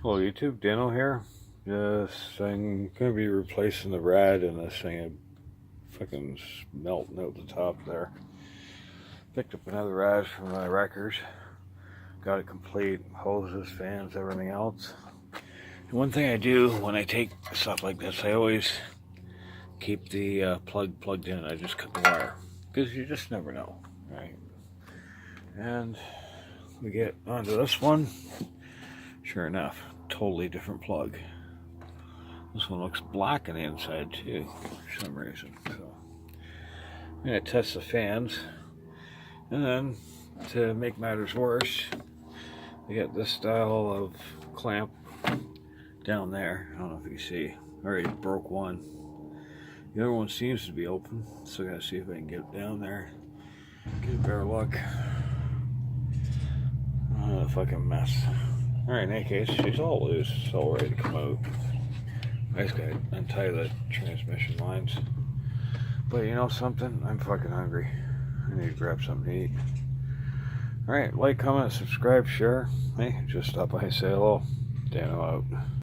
Hello YouTube, Dano here. I'm going to be replacing the rad in this thing. It fucking melting out the top there. Picked up another rad from my wreckers. Got it complete, hoses, fans, everything else. And one thing I do when I take stuff like this, I always keep the plug plugged in. I just cut the wire because you just never know, right? And we get onto this one. Sure enough, totally different plug. This one looks black on the inside too, for some reason. So I'm gonna test the fans, and then to make matters worse, I got this style of clamp down there. I don't know if you can see. I already broke one. The other one seems to be open, so I gotta see if I can get it down there. Get a better look. Oh, a fucking mess. Alright, in any case, she's all loose. It's all ready to come out. I just gotta untie the transmission lines. But you know something? I'm fucking hungry. I need to grab something to eat. Alright, like, comment, subscribe, share. Hey, just stop by and say hello. Dano out.